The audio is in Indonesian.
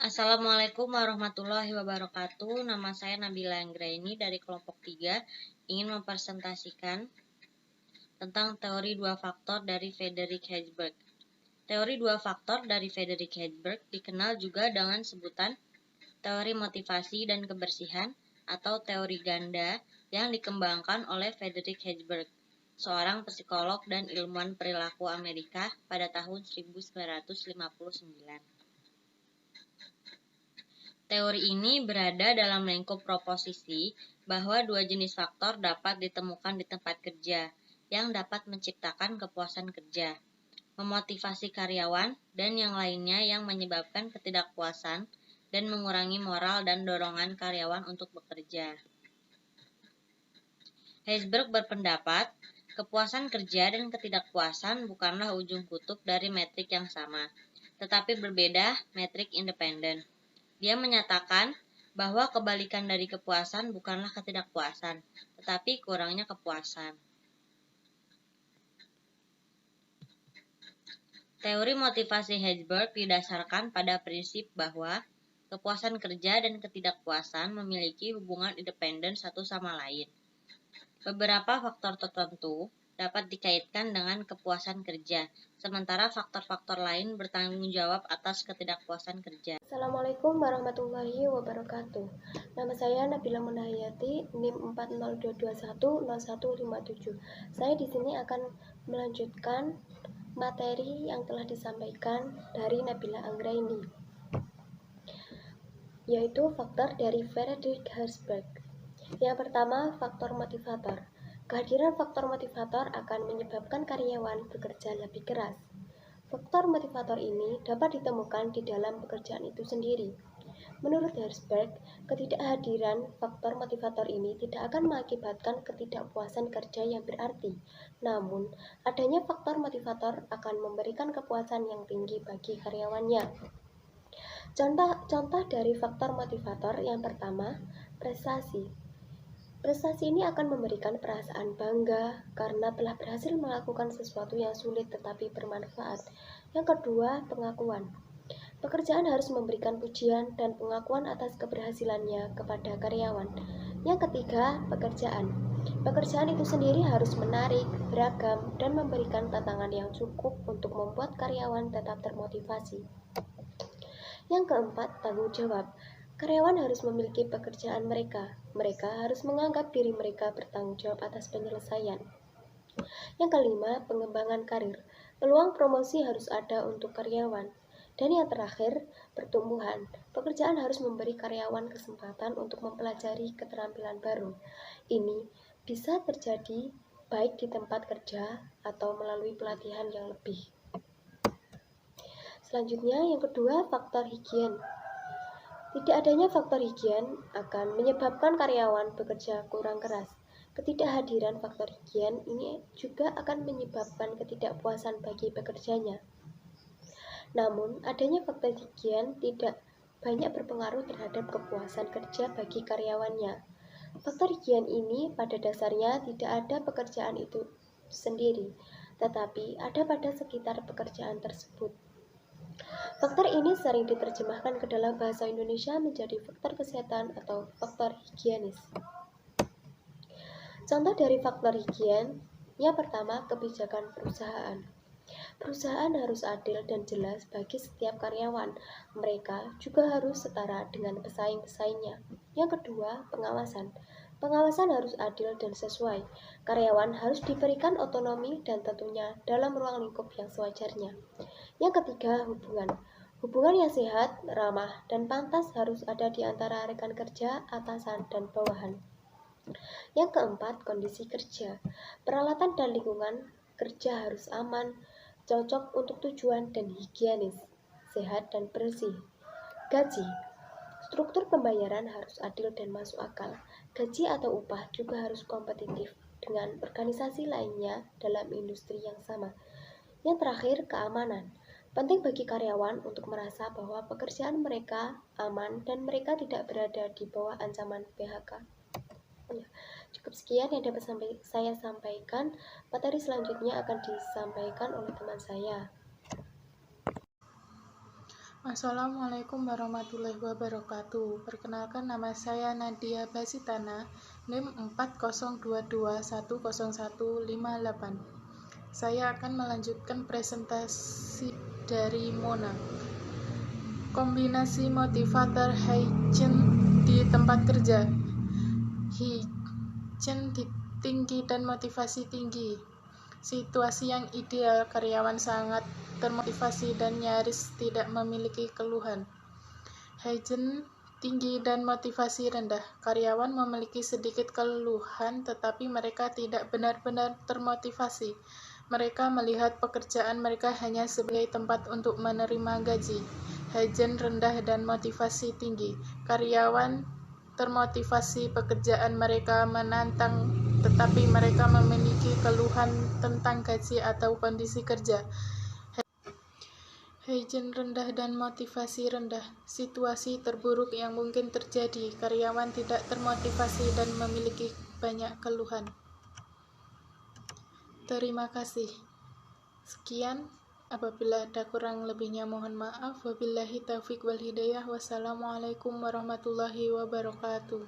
Assalamualaikum warahmatullahi wabarakatuh. Nama saya Nabila Anggraini dari kelompok 3 ingin mempresentasikan tentang teori dua faktor dari Friedrich Herzberg. Teori dua faktor dari Friedrich Herzberg dikenal juga dengan sebutan teori motivasi dan kebersihan atau teori ganda yang dikembangkan oleh Friedrich Herzberg, seorang psikolog dan ilmuwan perilaku Amerika pada tahun 1959. Teori ini berada dalam lingkup proposisi bahwa dua jenis faktor dapat ditemukan di tempat kerja yang dapat menciptakan kepuasan kerja, memotivasi karyawan, dan yang lainnya yang menyebabkan ketidakpuasan dan mengurangi moral dan dorongan karyawan untuk bekerja. Herzberg berpendapat, kepuasan kerja dan ketidakpuasan bukanlah ujung kutub dari metrik yang sama, tetapi berbeda metrik independen. Dia menyatakan bahwa kebalikan dari kepuasan bukanlah ketidakpuasan, tetapi kurangnya kepuasan. Teori motivasi Herzberg didasarkan pada prinsip bahwa kepuasan kerja dan ketidakpuasan memiliki hubungan independen satu sama lain. Beberapa faktor tertentu dapat dikaitkan dengan kepuasan kerja, sementara faktor-faktor lain bertanggung jawab atas ketidakpuasan kerja. Assalamualaikum warahmatullahi wabarakatuh. Nama saya Nabila Munahayati, NIM 402210157. Saya di sini akan melanjutkan materi yang telah disampaikan dari Nabila Anggraini, yaitu faktor dari Friedrich Herzberg. Yang pertama, faktor motivator. Kehadiran faktor motivator akan menyebabkan karyawan bekerja lebih keras. Faktor motivator ini dapat ditemukan di dalam pekerjaan itu sendiri. Menurut Herzberg, ketidakhadiran faktor motivator ini tidak akan mengakibatkan ketidakpuasan kerja yang berarti. Namun, adanya faktor motivator akan memberikan kepuasan yang tinggi bagi karyawannya. Contoh dari faktor motivator yang pertama, prestasi. Prestasi ini akan memberikan perasaan bangga karena telah berhasil melakukan sesuatu yang sulit tetapi bermanfaat. Yang kedua, pengakuan. Pekerjaan harus memberikan pujian dan pengakuan atas keberhasilannya kepada karyawan. Yang ketiga, pekerjaan. Pekerjaan itu sendiri harus menarik, beragam, dan memberikan tantangan yang cukup untuk membuat karyawan tetap termotivasi. Yang keempat, tanggung jawab. Karyawan harus memiliki pekerjaan mereka. Mereka harus menganggap diri mereka bertanggung jawab atas penyelesaian. Yang kelima, pengembangan karir. Peluang promosi harus ada untuk karyawan. Dan yang terakhir, pertumbuhan. Pekerjaan harus memberi karyawan kesempatan untuk mempelajari keterampilan baru. Ini bisa terjadi baik di tempat kerja atau melalui pelatihan yang lebih. Selanjutnya, yang kedua, faktor higien. Tidak adanya faktor higien akan menyebabkan karyawan bekerja kurang keras. Ketidakhadiran faktor higien ini juga akan menyebabkan ketidakpuasan bagi pekerjanya. Namun, adanya faktor higien tidak banyak berpengaruh terhadap kepuasan kerja bagi karyawannya. Faktor higien ini pada dasarnya tidak ada pekerjaan itu sendiri, tetapi ada pada sekitar pekerjaan tersebut. Faktor ini sering diterjemahkan ke dalam bahasa Indonesia menjadi faktor kesehatan atau faktor higienis. Contoh dari faktor higien, yang pertama, kebijakan perusahaan. Perusahaan harus adil dan jelas bagi setiap karyawan. Mereka juga harus setara dengan pesaing-pesaingnya. Yang kedua, pengawasan. Pengawasan harus adil dan sesuai. Karyawan harus diberikan otonomi dan tentunya dalam ruang lingkup yang sewajarnya. Yang ketiga, hubungan. Hubungan yang sehat, ramah, dan pantas harus ada di antara rekan kerja, atasan, dan bawahan. Yang keempat, kondisi kerja. Peralatan dan lingkungan kerja harus aman, cocok untuk tujuan dan higienis, sehat dan bersih. Gaji. Struktur pembayaran harus adil dan masuk akal. Gaji atau upah juga harus kompetitif dengan organisasi lainnya dalam industri yang sama. Yang terakhir, keamanan. Penting bagi karyawan untuk merasa bahwa pekerjaan mereka aman dan mereka tidak berada di bawah ancaman PHK. Cukup sekian yang dapat saya sampaikan. Materi selanjutnya akan disampaikan oleh teman saya. Assalamualaikum warahmatullahi wabarakatuh. Perkenalkan, nama saya Nadia Basitana, NIM 402210158. Saya akan melanjutkan presentasi dari Mona. Kombinasi motivator Heijen di tempat kerja. Heijen tinggi dan motivasi tinggi. Situasi yang ideal, karyawan sangat termotivasi dan nyaris tidak memiliki keluhan. Heijen tinggi dan motivasi rendah. Karyawan memiliki sedikit keluhan, tetapi mereka tidak benar-benar termotivasi. Mereka melihat pekerjaan mereka hanya sebagai tempat untuk menerima gaji. Heijen rendah dan motivasi tinggi. Karyawan termotivasi, pekerjaan mereka menantang, tetapi mereka memiliki keluhan tentang gaji atau kondisi kerja. Heijen rendah dan motivasi rendah. Situasi terburuk yang mungkin terjadi, karyawan tidak termotivasi dan memiliki banyak keluhan. Terima kasih. Sekian, apabila ada kurang lebihnya mohon maaf. Wabillahi taufiq wal hidayah. Wassalamualaikum warahmatullahi wabarakatuh.